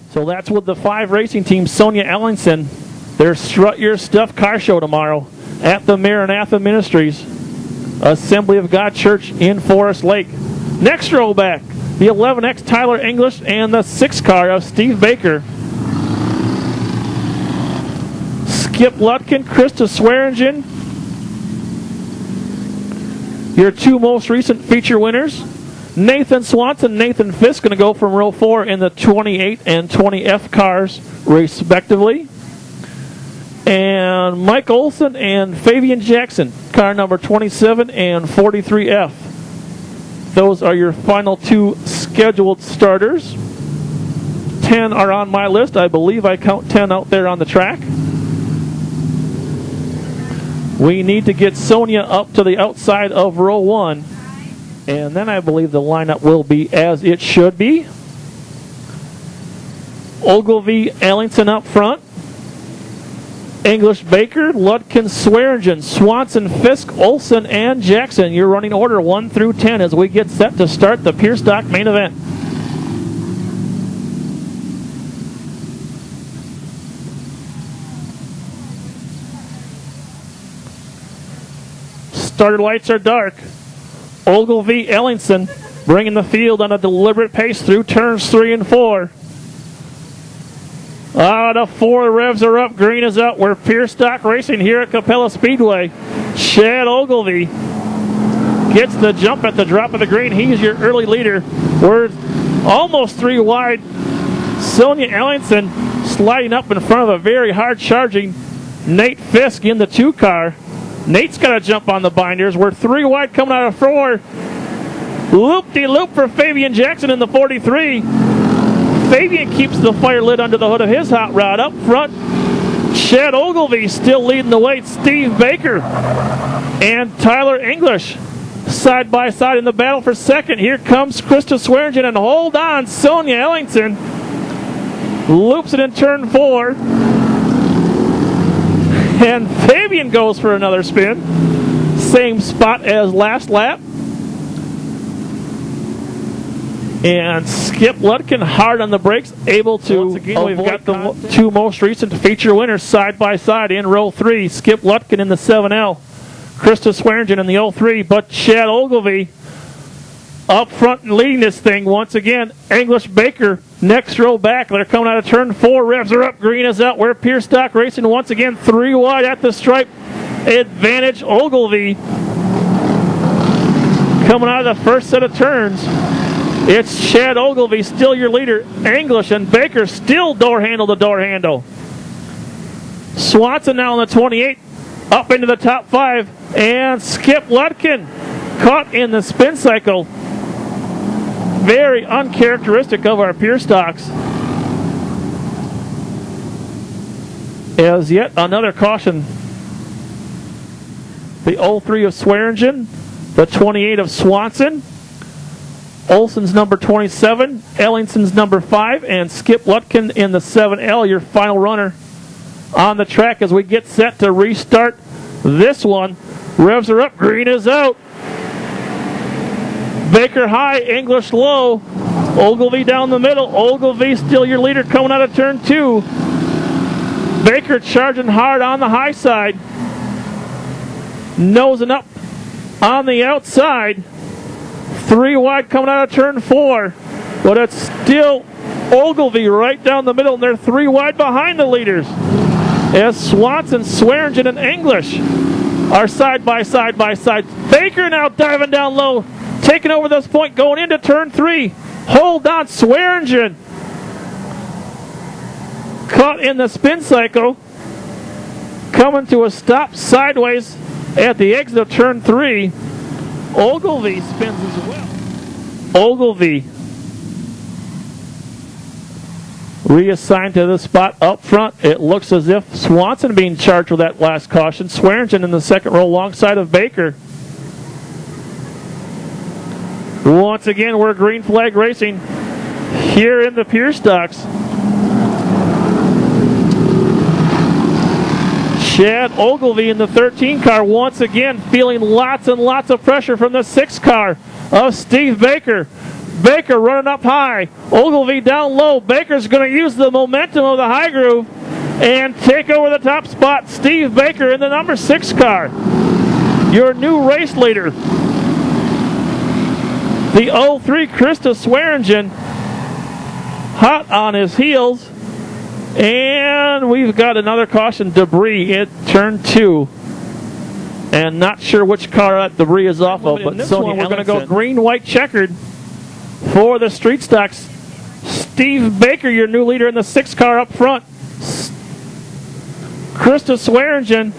So that's with the 5 racing teams. Sonia Ellingson, their Strut Your Stuff car show tomorrow at the Maranatha Ministries Assembly of God Church in Forest Lake. Next row back, the 11X Tyler English and the 6 car of Steve Baker. Skip Lutkin, Krista Swearingen, your 2 most recent feature winners. Nathan Swanson, Nathan Fisk going to go from row 4 in the 28 and 20F cars, respectively. And Mike Olson and Fabian Jackson, car number 27 and 43F. Those are your final 2 scheduled starters. 10 are on my list. I believe I count 10 out there on the track. We need to get Sonia up to the outside of row 1. And then I believe the lineup will be as it should be. Ogilvie, Ellingson up front. English, Baker, Lutkin, Swearingen, Swanson, Fisk, Olson, and Jackson. Your running order 1 through 10 as we get set to start the Pure Stock main event. Starter lights are dark. Ogilvie, Ellingson bringing the field on a deliberate pace through turns 3 and 4. The 4 revs are up, green is out. We're Pure Stock racing here at Capella Speedway. Chad Ogilvie gets the jump at the drop of the green. He's your early leader. We're almost 3 wide. Sonia Ellingson sliding up in front of a very hard charging Nate Fisk in the 2 car. Nate's got to jump on the binders. We're 3 wide coming out of 4. Loop-de-loop for Fabian Jackson in the 43. Fabian keeps the fire lit under the hood of his hot rod. Up front, Chad Ogilvie still leading the way. Steve Baker and Tyler English side by side in the battle for second. Here comes Krista Swearingen, and hold on, Sonia Ellingson loops it in turn 4. And Fabian goes for another spin. Same spot as last lap. And Skip Lutkin hard on the brakes, able to once again, we've got the 2 most recent feature winners side by side in row 3. Skip Lutkin in the 7L, Krista Swearingen in the 03, but Chad Ogilvie up front and leading this thing once again. English, Baker next row back. They're coming out of turn 4. Revs are up, green is out. We're Pure Stock racing once again. 3 wide at the stripe. Advantage Ogilvie coming out of the first set of turns. It's Chad Ogilvie, still your leader. English and Baker still door handle to door handle. Swanson now in the 28, up into the top 5. And Skip Lutkin caught in the spin cycle. Very uncharacteristic of our Pure Stocks. As yet another caution. The 03 of Swearingen, the 28 of Swanson. Olson's number 27, Ellingson's number 5, and Skip Lutkin in the 7L, your final runner on the track as we get set to restart this one. Revs are up, green is out. Baker high, English low. Ogilvie down the middle. Ogilvie still your leader coming out of turn 2. Baker charging hard on the high side. Nosing up on the outside. 3 wide coming out of turn 4. But it's still Ogilvie right down the middle, and they're 3 wide behind the leaders. As Swanson, Swearingen, and English are side by side by side. Baker now diving down low, taking over this point, going into turn 3. Hold on, Swearingen caught in the spin cycle, coming to a stop sideways at the exit of turn 3. Ogilvie spins as well. Ogilvie reassigned to the spot up front. It looks as if Swanson being charged with that last caution. Swearingen in the second row alongside of Baker. Once again, we're green flag racing here in the Pure Stocks. Chad Ogilvie in the 13 car once again feeling lots and lots of pressure from the 6 car of Steve Baker. Baker running up high. Ogilvy down low. Baker's going to use the momentum of the high groove and take over the top spot. Steve Baker in the number 6 car. Your new race leader. The 03 Krista Swearingen hot on his heels. And we've got another caution, debris at turn 2. And not sure which car that debris is off of, but this one we're going to go green, white, checkered for the street stocks. Steve Baker, your new leader in the 6 car up front. Krista Swearingen,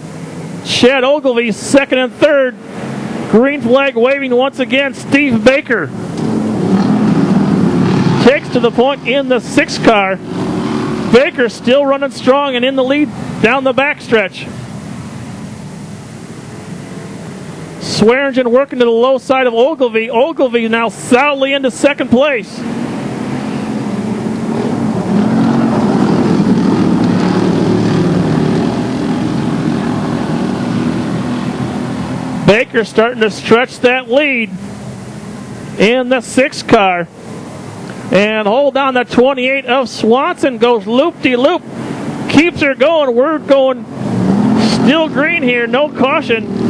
Chad Ogilvy, second and third. Green flag waving once again. Steve Baker takes to the point in the 6 car. Baker still running strong and in the lead down the backstretch. Swearingen working to the low side of Ogilvy. Ogilvy now solidly into second place. Baker starting to stretch that lead in the 6 car. And hold on, the 28 of Swanson goes loop-de-loop. Keeps her going. We're going still green here, no caution.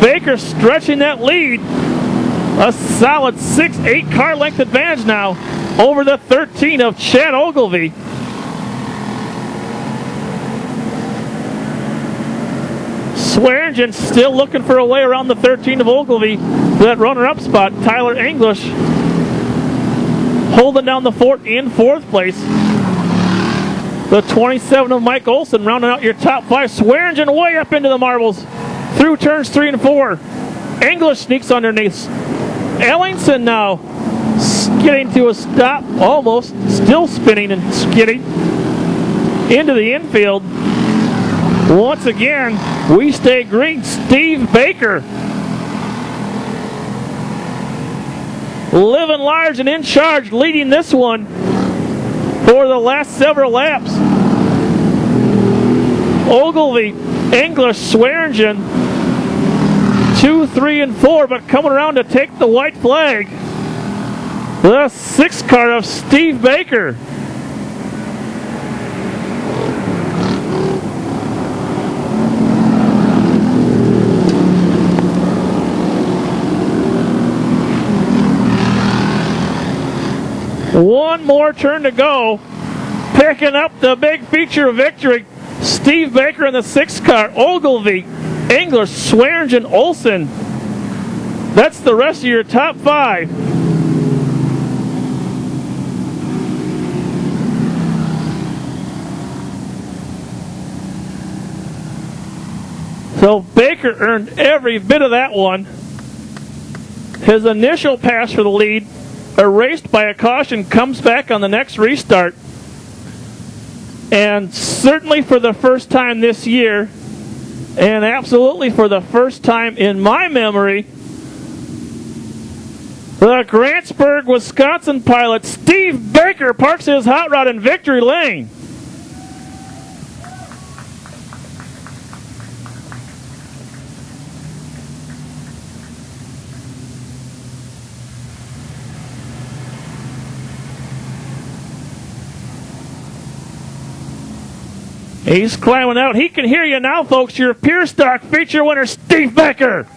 Baker stretching that lead. A solid 6-8 car length advantage now over the 13 of Chad Ogilvy. Swearingen still looking for a way around the 13 of Ogilvy for that runner-up spot. Tyler English holding down the fort in 4th place. The 27 of Mike Olson rounding out your top 5. Swearingen way up into the marbles through turns 3 and 4. English sneaks underneath. Ellingson now skidding to a stop, almost still spinning and skidding into the infield. Once again, we stay green. Steve Baker living large and in charge, leading this one for the last several laps. Ogilvy, English, Swearingen, 2, 3, and 4, but coming around to take the white flag. The 6 car of Steve Baker. One more turn to go. Picking up the big feature victory. Steve Baker in the 6 car. Ogilvy, English, Swearingen, Olson. That's the rest of your top 5. So Baker earned every bit of that one. His initial pass for the lead, erased by a caution, comes back on the next restart. And certainly for the first time this year, and absolutely for the first time in my memory, the Grantsburg, Wisconsin pilot Steve Baker parks his hot rod in victory lane. He's climbing out. He can hear you now, folks. Your Pure Stock feature winner, Steve Baker.